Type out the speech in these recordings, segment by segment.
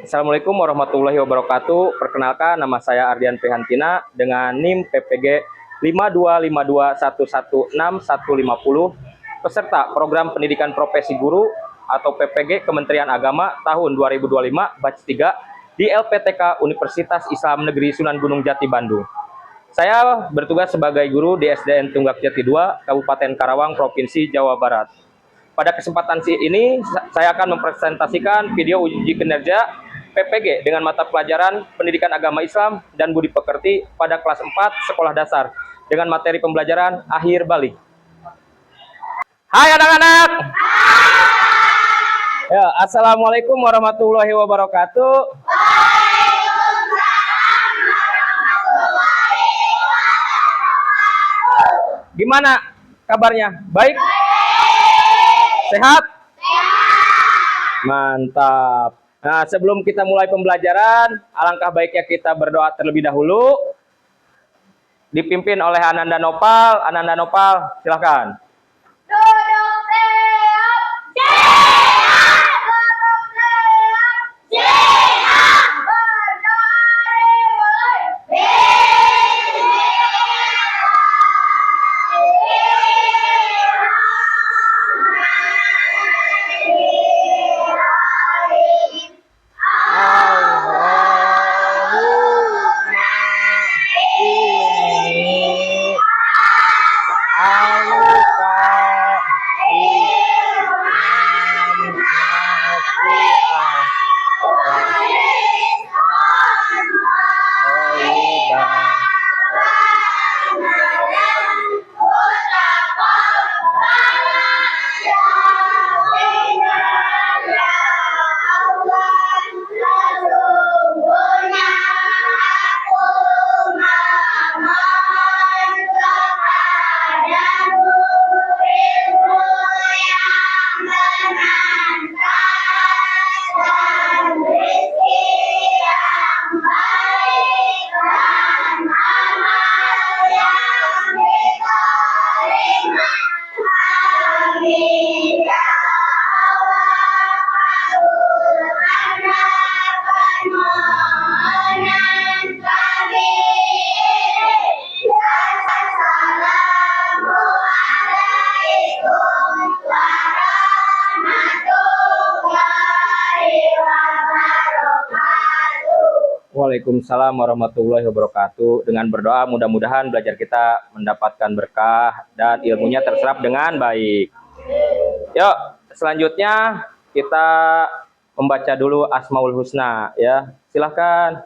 Assalamualaikum warahmatullahi wabarakatuh. Perkenalkan, nama saya Ardian Prihantina dengan NIM PPG 5252116150, peserta Program Pendidikan Profesi Guru atau PPG Kementerian Agama tahun 2025 batch 3 di LPTK Universitas Islam Negeri Sunan Gunung Jati Bandung. Saya bertugas sebagai guru di SDN Tunggak Jati 2, Kabupaten Karawang, Provinsi Jawa Barat. Pada kesempatan ini, saya akan mempresentasikan video uji kinerja PPG dengan mata pelajaran Pendidikan Agama Islam dan Budi Pekerti pada kelas 4 sekolah dasar dengan materi pembelajaran akhir balik. Hai anak-anak. Ya, Assalamualaikum warahmatullahi wabarakatuh. Gimana kabarnya? Baik? Sehat? Mantap. Nah, sebelum kita mulai pembelajaran, alangkah baiknya kita berdoa terlebih dahulu. Dipimpin oleh Ananda Nopal. Ananda Nopal, silakan. Duduk siap. Siap. Duduk siap. Siap. Berdoa Waalaikumsalam warahmatullahi wabarakatuh. Dengan berdoa mudah-mudahan belajar kita mendapatkan berkah dan ilmunya terserap dengan baik. Yuk, selanjutnya kita membaca dulu Asmaul Husna ya. Silahkan.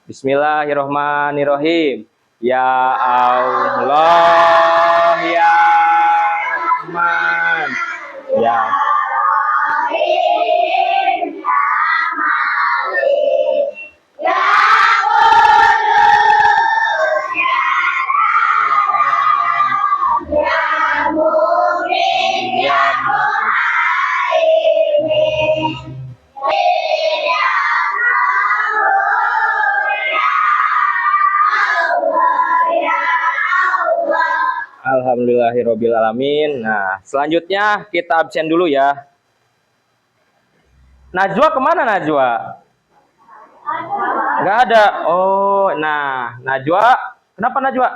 Bismillahirrahmanirrahim. Ya Allah ya Rahman ya Alhamdulillahirrabbilalamin. Nah, selanjutnya kita absen dulu ya. Najwa kemana Najwa? Nggak ada. Oh, nah Najwa, kenapa Najwa?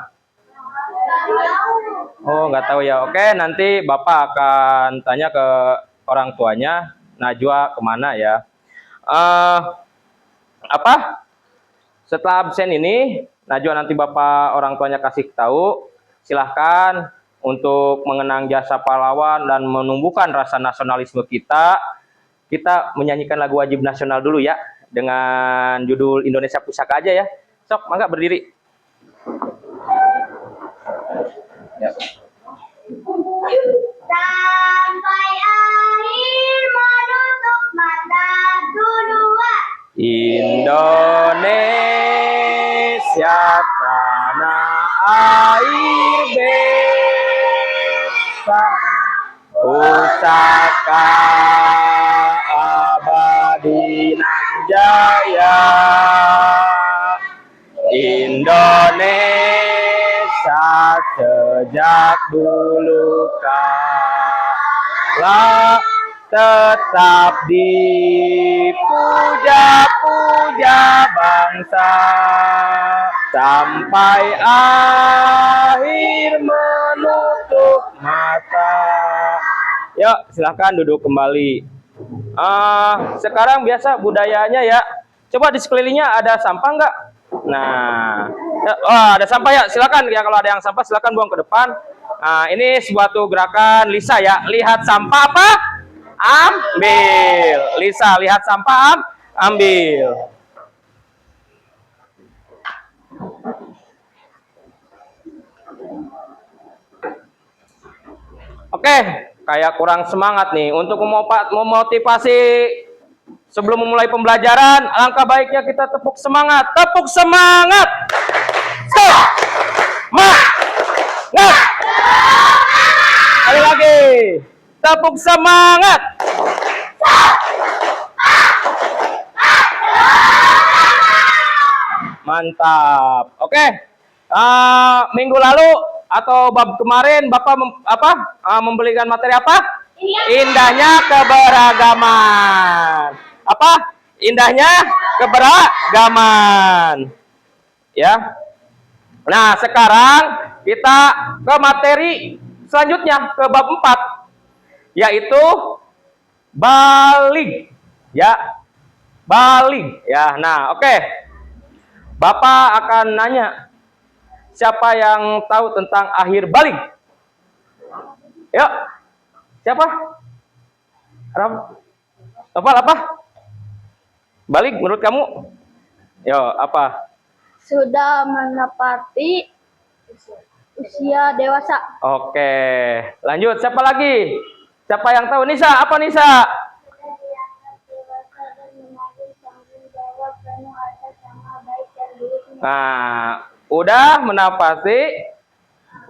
Oh, nggak tahu ya. Oke, nanti Bapak akan tanya ke orang tuanya Najwa kemana ya. Setelah absen ini, Najwa nanti Bapak orang tuanya kasih tahu. Silahkan untuk mengenang jasa pahlawan dan menumbuhkan rasa nasionalisme kita. Kita menyanyikan lagu wajib nasional dulu ya, dengan judul Indonesia Pusaka aja ya. Sok, mangga berdiri. Ya. sampai akhir menutup mata dua. Indonesia tanah air beta, pusaka abadi nan jaya. Indonesia sejak dulu kala tetap dipuja bangsa sampai akhir menutup mata. Yuk, silahkan duduk kembali. Sekarang biasa budayanya ya. Coba di sekelilingnya ada sampah nggak? Nah, ada sampah ya. Silakan ya, kalau ada yang sampah silakan buang ke depan. Nah, ini suatu gerakan Lisa ya. Lihat sampah apa? Ambil. Lisa, lihat sampah ambil. Oke, kayak kurang semangat nih. Untuk memotivasi sebelum memulai pembelajaran, alangkah baiknya kita tepuk semangat. Tepuk semangat. Semangat. Sekali lagi. Tepuk semangat. Mantap. Oke. Minggu lalu atau bab kemarin Bapak memberikan materi apa? Indahnya keberagaman. Apa? Indahnya keberagaman. Ya. Nah, sekarang kita ke materi selanjutnya, ke bab 4, yaitu balik. Ya. Balik. Ya. Nah, oke. Bapak akan nanya, siapa yang tahu tentang akhir balik? Yuk. Siapa? Apa? Balik menurut kamu? Yo, apa? Sudah menepati usia dewasa. Oke, lanjut. Siapa lagi? Siapa yang tahu? Nisa, apa Nisa? Nah, udah menapasi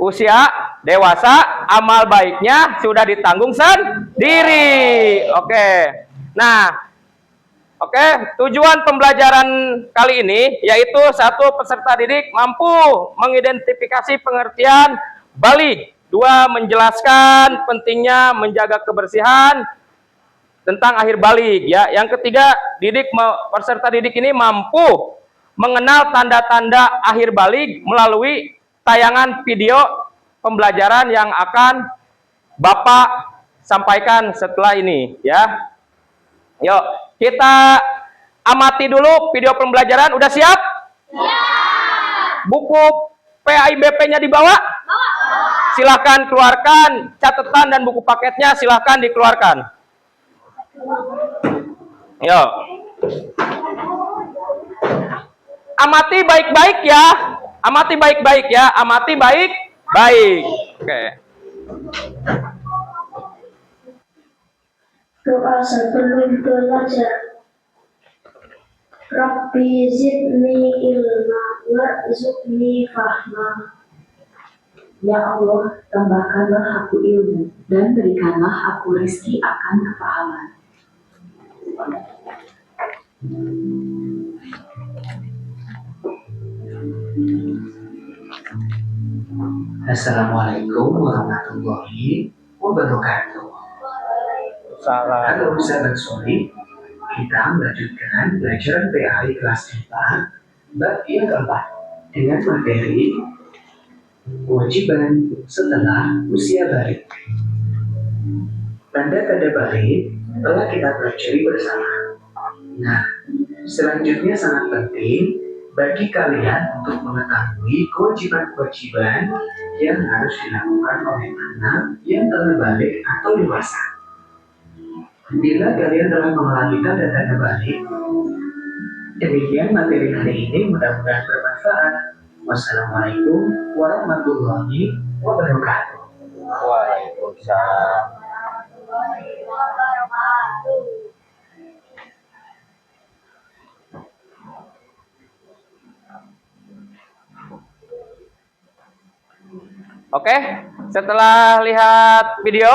usia dewasa, amal baiknya sudah ditanggung sendiri. Oke. Nah, oke, tujuan pembelajaran kali ini yaitu satu, peserta didik mampu mengidentifikasi pengertian balik. Dua, menjelaskan pentingnya menjaga kebersihan tentang akhir balik. Ya, yang ketiga, peserta didik ini mampu mengenal tanda-tanda akhir balik melalui tayangan video pembelajaran yang akan Bapak sampaikan setelah ini. Ya, yuk kita amati dulu video pembelajaran. Udah siap? Ya. Buku PAIBP-nya dibawa? Bawa. Silahkan keluarkan catatan dan buku paketnya, silahkan dikeluarkan. Yuk. Amati baik-baik ya. Amati baik-baik ya. Amati baik-baik. Oke. Doa sebelum belajar. Rabbi zidni ilma warzuqni fahma. Ya Allah, tambahkanlah aku ilmu dan berikanlah aku rezeki akan kepahaman. Assalamualaikum warahmatullahi wabarakatuh. Salam. Halo sahabat Soli, kita melanjutkan pelajaran PAI kelas 4 bab yang keempat dengan materi kewajiban setelah usia balik. Tanda-tanda balik telah kita pelajari bersama. Nah, selanjutnya sangat penting bagi kalian untuk mengetahui kewajiban-kewajiban yang harus dilakukan oleh anak yang telah balik atau dewasa. Bila kalian telah mengalami tanda-tanda balik, demikian materi hari ini mudah-mudahan bermanfaat. Wassalamualaikum warahmatullahi wabarakatuh. Waalaikumsalam. Oke, setelah lihat video,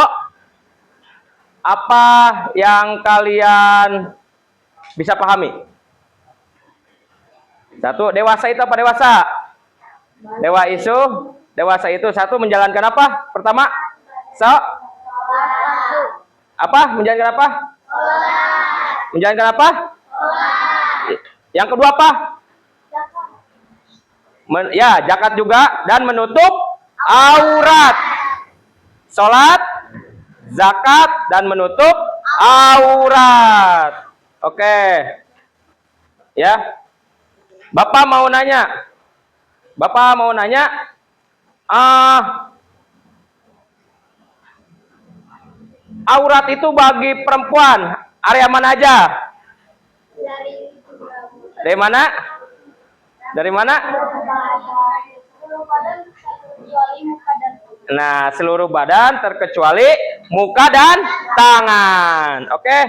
apa yang kalian bisa pahami? Satu, dewasa itu apa dewasa? Dewasa itu satu, menjalankan apa? Pertama, menjalankan apa? Menjalankan apa? Yang kedua apa? Ya, zakat juga dan menutup aurat. Sholat, zakat dan menutup aurat. Oke. Ya. Bapak mau nanya. Aurat itu bagi perempuan area mana aja? Dari mana? Dari mana? Nah, seluruh badan terkecuali muka dan tangan. Oke.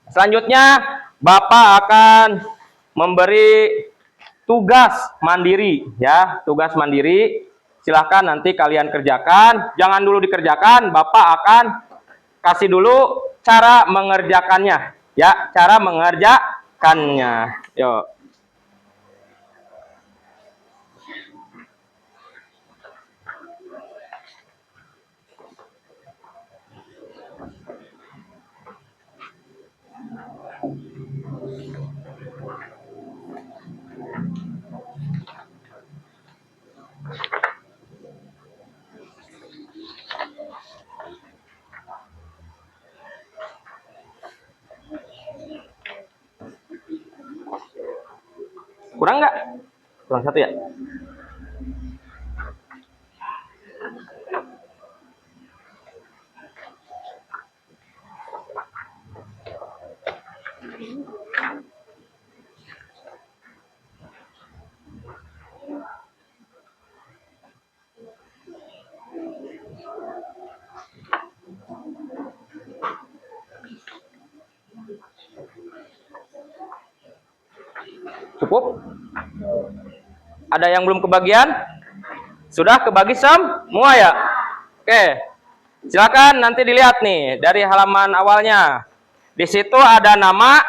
Selanjutnya, Bapak akan memberi tugas mandiri ya, tugas mandiri. Silahkan nanti kalian kerjakan. Jangan dulu dikerjakan, Bapak akan kasih dulu cara mengerjakannya ya, cara mengerjakannya. Yuk. Kurang nggak? Kurang satu ya? Cukup? Ada yang belum kebagian? Sudah kebagi semua ya? Oke. Silakan nanti dilihat nih dari halaman awalnya. Di situ ada nama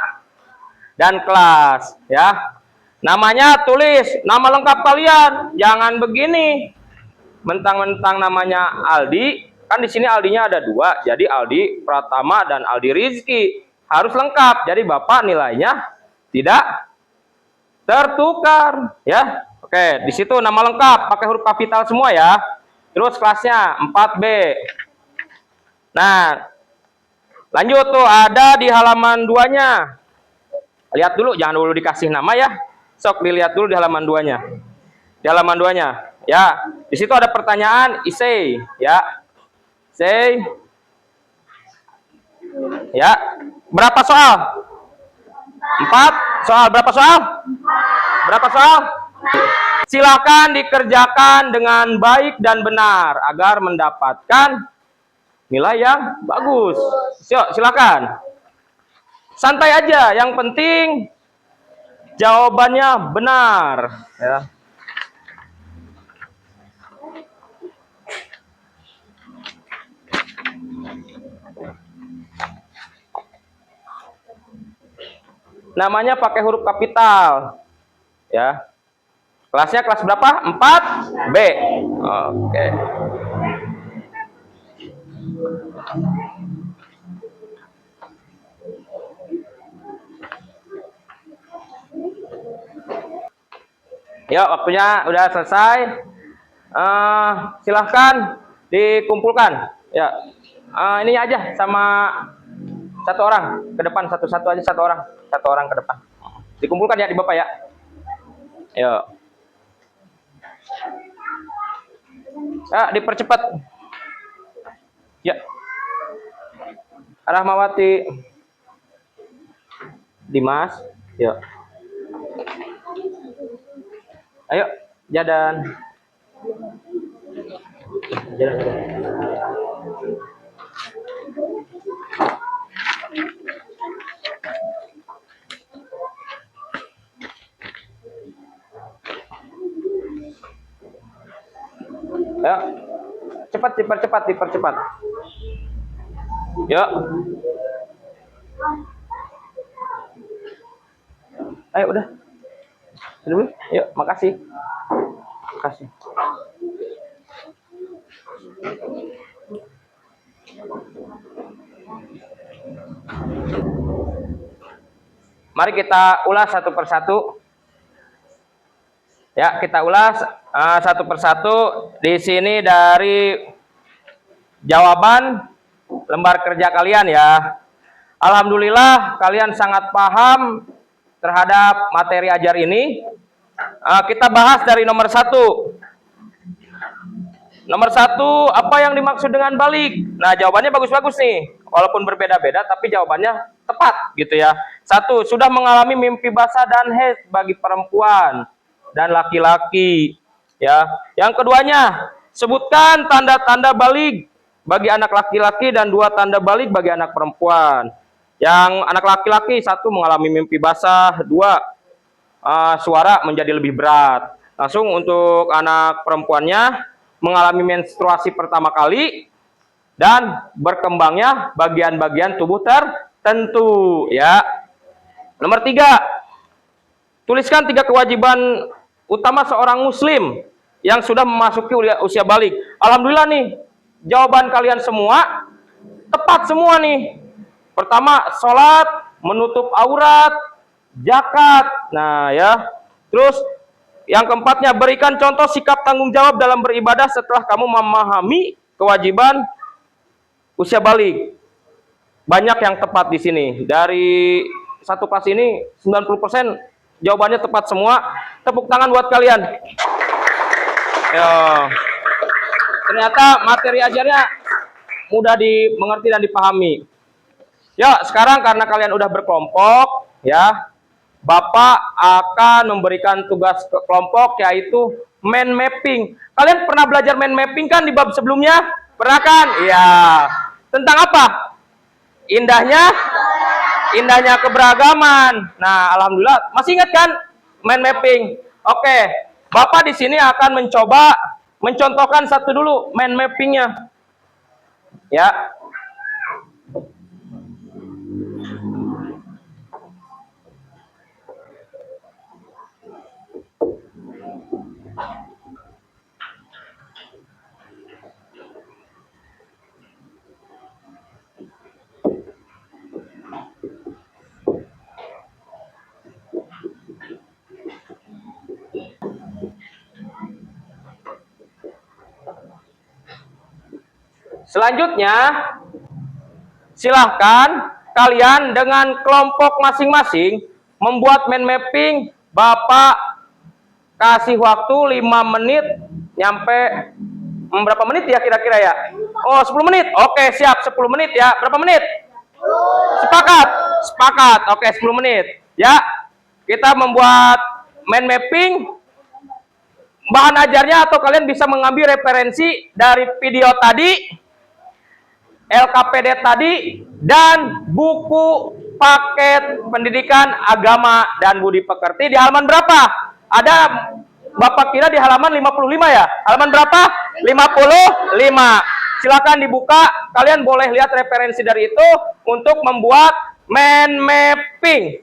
dan kelas ya. Namanya tulis nama lengkap kalian. Jangan begini. Mentang-mentang namanya Aldi, kan di sini Aldinya ada 2. Jadi Aldi Pratama dan Aldi Rizky harus lengkap. Jadi Bapak nilainya tidak tertukar ya. Oke, di situ nama lengkap pakai huruf kapital semua ya. Terus kelasnya 4B. Nah, lanjut tuh ada di halaman 2-nya. Lihat dulu, jangan dulu dikasih nama ya. Sok dilihat dulu di halaman 2-nya. Di halaman 2-nya ya. Di situ ada pertanyaan isei ya. Say ya. Berapa soal? 4 soal. Berapa soal? Berapa soal? Silakan dikerjakan dengan baik dan benar agar mendapatkan nilai yang bagus. Yuk, silakan. Santai aja, yang penting jawabannya benar ya. Namanya pakai huruf kapital ya. Kelasnya kelas berapa? 4B. Oke. Ya, waktunya udah selesai. Silahkan dikumpulkan ya. Ini aja sama satu orang ke depan, satu-satu aja, satu orang ke depan. Dikumpulkan ya di Bapak ya. Yuk. Ya, dipercepat. Ya. Rahmawati. Dimas. Yuk. Ayo, jadan. Jadan. Ya, dipercepat. Yuk. Ayo udah. Dulu. Yuk, makasih. Makasih. Mari kita ulas satu persatu. Ya, kita ulas satu persatu. Di sini dari jawaban lembar kerja kalian ya. Alhamdulillah kalian sangat paham terhadap materi ajar ini. Kita bahas dari nomor 1. Nomor 1, apa yang dimaksud dengan balik? Nah, jawabannya bagus-bagus nih. Walaupun berbeda-beda, tapi jawabannya tepat gitu ya. 1, sudah mengalami mimpi basah dan haid bagi perempuan dan laki-laki. Ya. Yang keduanya, sebutkan tanda-tanda balik bagi anak laki-laki dan 2 tanda balik bagi anak perempuan. Yang anak laki-laki 1 mengalami mimpi basah, 2 suara menjadi lebih berat. Langsung untuk anak perempuannya mengalami menstruasi pertama kali dan berkembangnya bagian-bagian tubuh tertentu ya. Nomor 3, tuliskan 3 kewajiban utama seorang muslim yang sudah memasuki usia balik. Alhamdulillah nih, jawaban kalian semua tepat semua nih. Pertama, sholat, menutup aurat, zakat. Nah ya, terus yang keempatnya, berikan contoh sikap tanggung jawab dalam beribadah setelah kamu memahami kewajiban usia balik. Banyak yang tepat di sini. Dari satu kelas ini 90% jawabannya tepat semua. Tepuk tangan buat kalian. Yo. Ternyata materi ajarnya mudah dimengerti dan dipahami. Ya, sekarang karena kalian udah berkelompok, ya, Bapak akan memberikan tugas ke kelompok yaitu mind mapping. Kalian pernah belajar mind mapping kan di bab sebelumnya? Pernah kan? Iya. Tentang apa? Indahnya keberagaman. Nah, alhamdulillah masih ingat kan mind mapping? Oke. Bapak di sini akan mencoba mencontohkan satu dulu mind mappingnya. Ya. Selanjutnya, silahkan kalian dengan kelompok masing-masing membuat mind mapping. Bapak kasih waktu 5 menit nyampe berapa menit ya kira-kira ya? Oh, 10 menit. Oke, siap, 10 menit ya. Berapa menit? Sepakat. Sepakat. Oke, 10 menit. Ya. Kita membuat mind mapping. Bahan ajarnya atau kalian bisa mengambil referensi dari video tadi, LKPD tadi, dan buku paket pendidikan agama dan budi pekerti di halaman berapa? Ada Bapak kira di halaman 55 ya? Halaman berapa? 55. Silakan dibuka, kalian boleh lihat referensi dari itu untuk membuat mind mapping.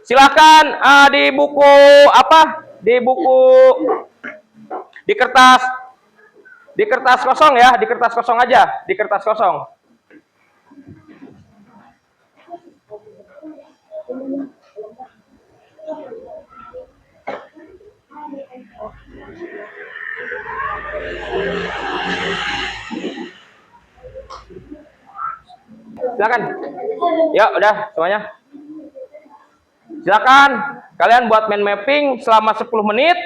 Silakan di buku apa? Di buku di kertas kosong ya, di kertas kosong aja, di kertas kosong. Silakan. Yuk, udah semuanya. Silakan kalian buat mind mapping selama 10 menit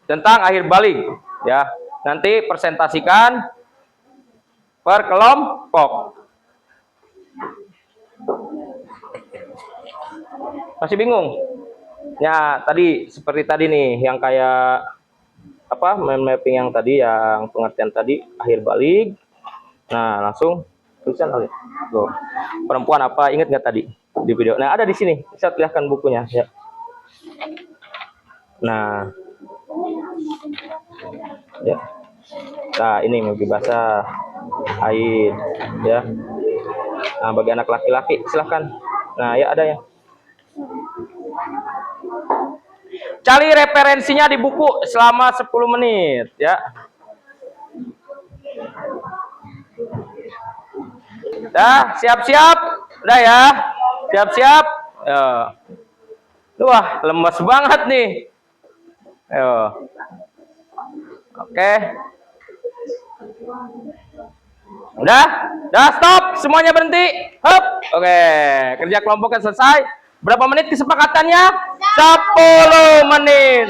tentang akhir balik. Ya, nanti presentasikan per kelompok. Masih bingung? Ya, tadi seperti tadi nih, yang kayak apa? Mind mapping yang tadi, yang pengertian tadi akhir balik. Nah, langsung tulisan kali. Tuh. Perempuan apa? Ingat nggak tadi di video? Nah, ada di sini. Bisa lihatkan bukunya. Ya. Nah. Ya. Nah, ini mimpi basah, haid, ya. Nah, bagi anak laki-laki silahkan. Nah, ya ada ya. Cari referensinya di buku selama 10 menit, ya. Dah, siap-siap. Udah ya. Siap-siap. Ya. Wah, lemes banget nih. Ayo. Oke. Udah stop, semuanya berhenti. Hup. Oke, kerja kelompoknya selesai. Berapa menit kesepakatannya? 10 menit.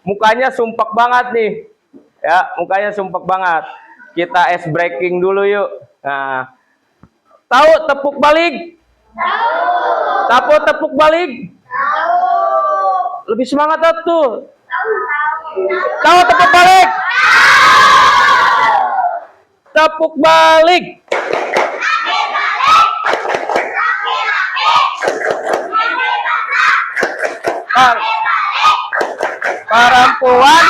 Mukanya sumpek banget nih. Ya, mukanya sumpek banget. Kita ice breaking dulu yuk. Nah, tahu tepuk balik? Tahu tepuk balik? Lebih semangat tuh. Tahu tepuk balik? Tepuk balik. Perempuan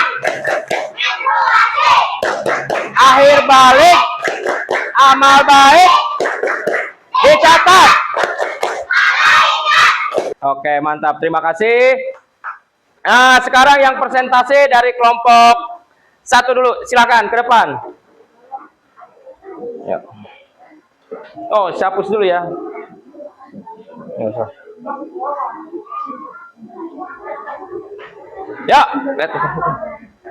akhir balik, amal baik dicatat. Oke, mantap, terima kasih. Nah, sekarang yang presentasi dari kelompok 1 dulu, silakan ke depan. Ya. Oh, saya hapus dulu ya. Ya, lihat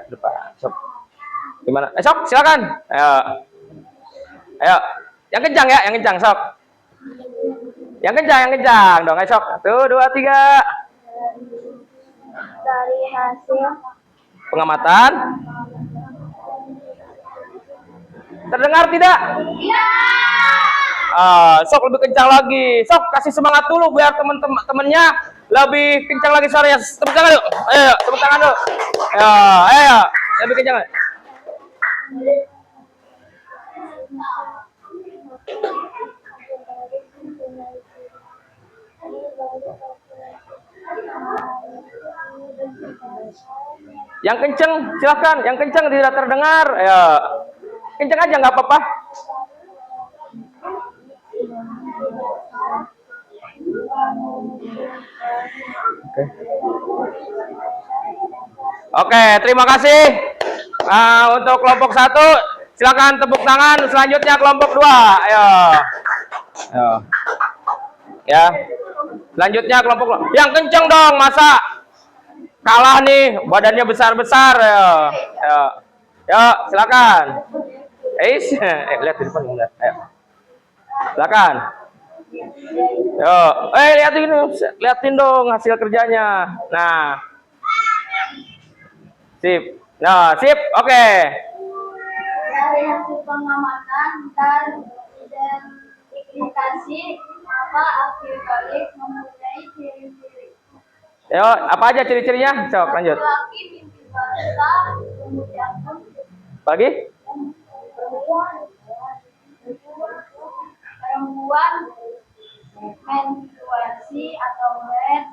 depan. Sok. Gimana? Sok, silakan. Ayo. Yang kencang ya, yang kencang, sok. Yang kencang dong, ayo sok. 1, 2, 3. Dari hasil Pengamatan. Terdengar tidak? iya. Sok lebih kencang lagi. Sok kasih semangat dulu biar teman-temannya lebih kencang lagi suaranya. Tepuk tangan dulu. Ayo, tepuk tangan dulu. Ayo, lebih kencang. Yang kencang, silakan. Yang kencang tidak terdengar. Ayo. Kencang aja nggak apa-apa. Oke, terima kasih. Untuk kelompok 1, silakan tepuk tangan. Selanjutnya kelompok 2. Ayo. Ya. Selanjutnya kelompok 2. Yang kenceng dong, masa kalah nih, badannya besar-besar. Ayo, silakan. Lihat di depan, lihat. Ayo. Silakan. Yo, liatin dong hasil kerjanya. Nah, sip. Nah, sip. Oke. Dari hasil pengamatan dan identifikasi apa akhir balik mempunyai ciri-ciri. Yo, apa aja ciri-cirinya? Sok, lanjut. Laki mimpi basah, kemudian Lagi? perempuan menstruasi atau haid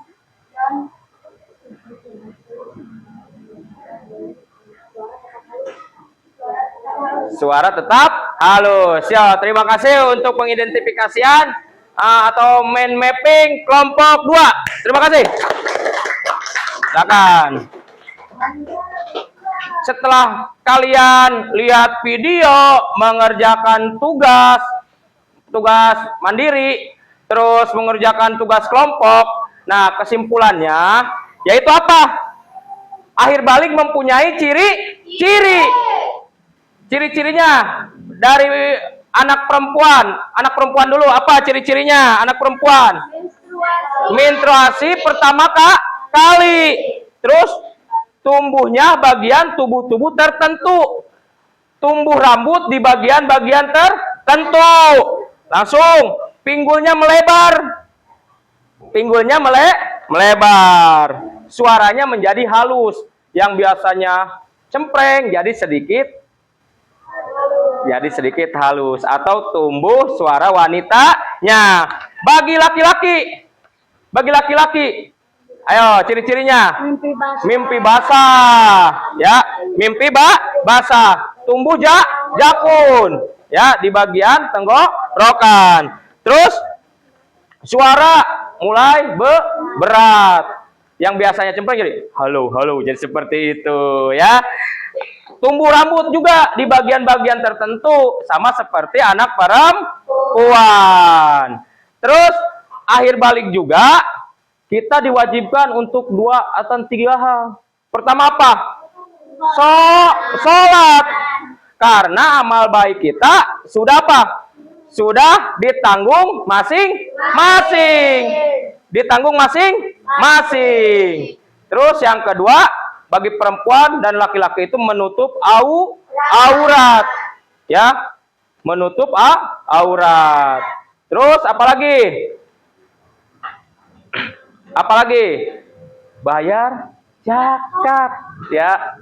dan Suara tetap halus. Ya, terima kasih untuk pengidentifikasian atau mind mapping kelompok 2. Terima kasih. Silakan. Setelah kalian lihat video, mengerjakan tugas mandiri, terus mengerjakan tugas kelompok, nah kesimpulannya yaitu apa? Akhir balik mempunyai ciri-cirinya dari anak perempuan dulu. Apa ciri-cirinya anak perempuan? Menstruasi pertama kali, terus tumbuhnya bagian tubuh tertentu, tumbuh rambut di bagian-bagian tertentu, langsung pinggulnya melebar, suaranya menjadi halus, yang biasanya cempreng jadi sedikit halus, atau tumbuh suara wanitanya. Bagi laki-laki, ayo ciri-cirinya. Mimpi basah, ya, mimpi basah, tumbuh jakun, ya, di bagian tenggorokan. Terus suara mulai berat, yang biasanya cempreng jadi halo, jadi seperti itu, ya. Tumbuh rambut juga di bagian-bagian tertentu, sama seperti anak perempuan. Terus akhir balik juga Kita diwajibkan untuk 2 atau 3 hal. Pertama apa? Sholat. Karena amal baik kita sudah apa? Sudah ditanggung masing-masing. Ditanggung masing-masing. Terus yang kedua, bagi perempuan dan laki-laki itu menutup aurat. Ya, menutup aurat. Terus apalagi? Apalagi? Bayar zakat, ya.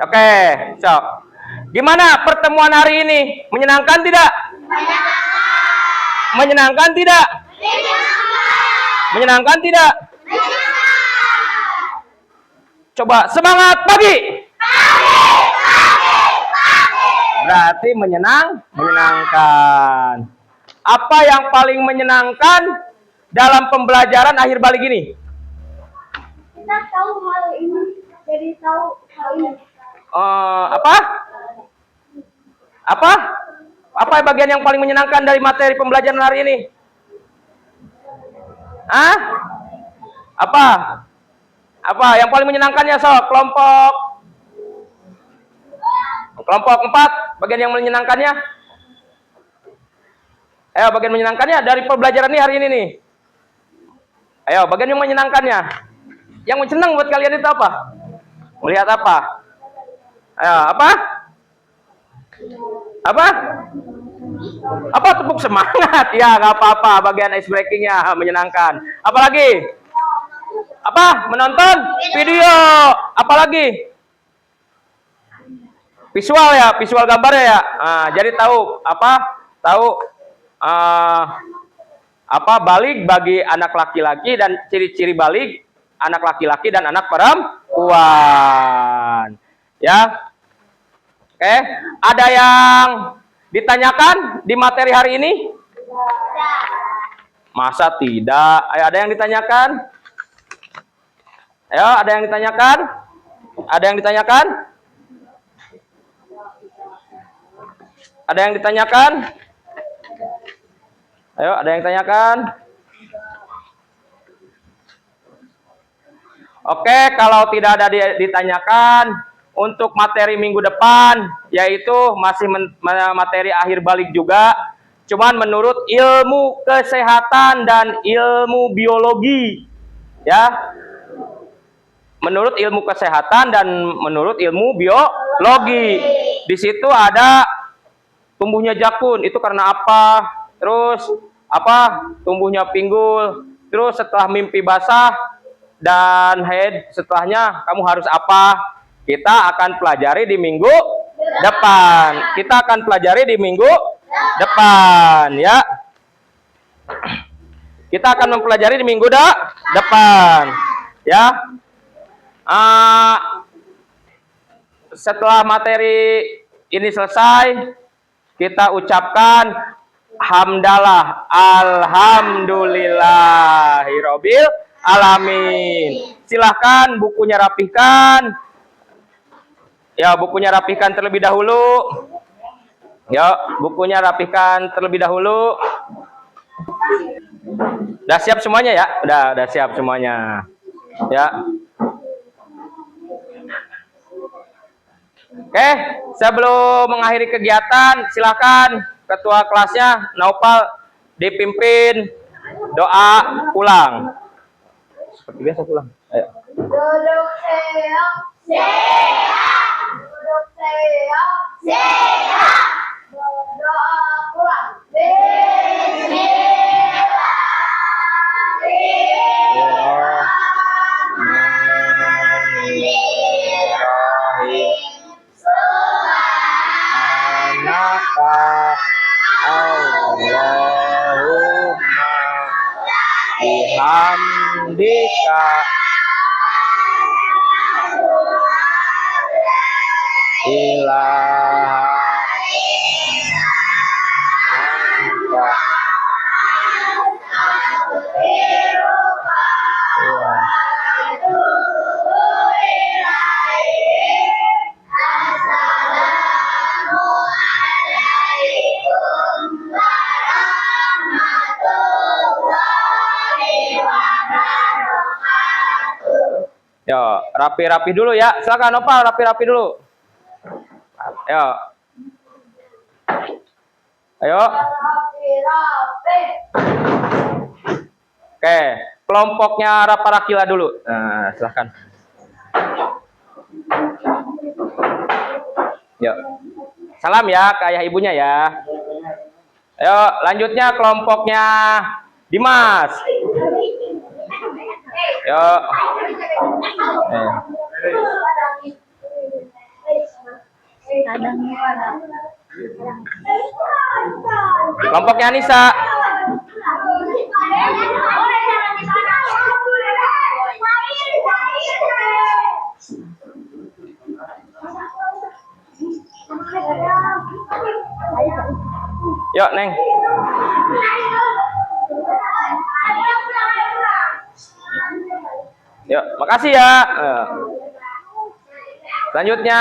Oke, so. Gimana pertemuan hari ini? Menyenangkan tidak? Menyenangkan tidak? Menyenangkan tidak? Coba semangat pagi. Berarti menyenangkan. Apa yang paling menyenangkan dalam pembelajaran akhir balik ini? Kita tahu hal ini, jadi tahu hal ini. Apa bagian yang paling menyenangkan dari materi pembelajaran hari ini? Apa yang paling menyenangkannya, Sob? Kelompok 4, bagian yang menyenangkannya? Ayo, bagian menyenangkannya dari pembelajaran ini hari ini nih. Ayo, bagian yang menyenangkannya. Yang senang buat kalian itu apa? Melihat apa? Ayo, apa? Apa tepuk semangat? Ya, nggak apa-apa. Bagian ice breakingnya menyenangkan. Apalagi? Apa? Menonton video. Apalagi? Visual ya, visual gambarnya ya. Jadi tahu balik bagi anak laki-laki dan ciri-ciri balik anak laki-laki dan anak perempuan. Ya. Oke, ada yang ditanyakan di materi hari ini? Masa tidak? Ayo, ada yang ditanyakan? Ayo, ada yang ditanyakan? Ada yang ditanyakan? Ada yang ditanyakan? Ayo, ada yang ditanyakan? Oke, kalau tidak ada ditanyakan, untuk materi minggu depan, yaitu masih materi akhir balik juga, cuman menurut ilmu kesehatan dan ilmu biologi, ya, menurut ilmu kesehatan dan menurut ilmu biologi. Di situ ada tumbuhnya jakun, itu karena apa? Terus apa? Tumbuhnya pinggul. Terus setelah mimpi basah dan haid setelahnya kamu harus apa? Kita akan pelajari di minggu depan. Kita akan pelajari di minggu depan, ya. Kita akan mempelajari di minggu depan, ya. Setelah materi ini selesai, kita ucapkan hamdalah, alhamdulillahirobbil alamin. Silahkan bukunya rapihkan. Ya, bukunya rapihkan terlebih dahulu. Ya, bukunya rapihkan terlebih dahulu. Udah siap semuanya ya? Udah siap semuanya. Ya. Oke, sebelum mengakhiri kegiatan, silakan ketua kelasnya Naupal dipimpin doa pulang. Seperti biasa pulang. Ayo. Duduk sehat, sehat. Duduk sehat, sehat. Berdoa pulang. Bismillahirrahmanirrahim. Subhanaka Allahumma bihamdika ilaha anta Assalamualaikum warahmatullahi wabarakatuh. Rapi-rapi dulu ya. Silakan Nopal, rapi-rapi dulu. Ayo. Ayo. Oke, kelompoknya Raparakila dulu. Nah, silakan. Yuk. Salam ya ke ayah ibunya ya. Ayo, lanjutnya kelompoknya Dimas. Yuk. Kelompoknya Anissa. Yuk, Neng. Yuk, makasih ya. Selanjutnya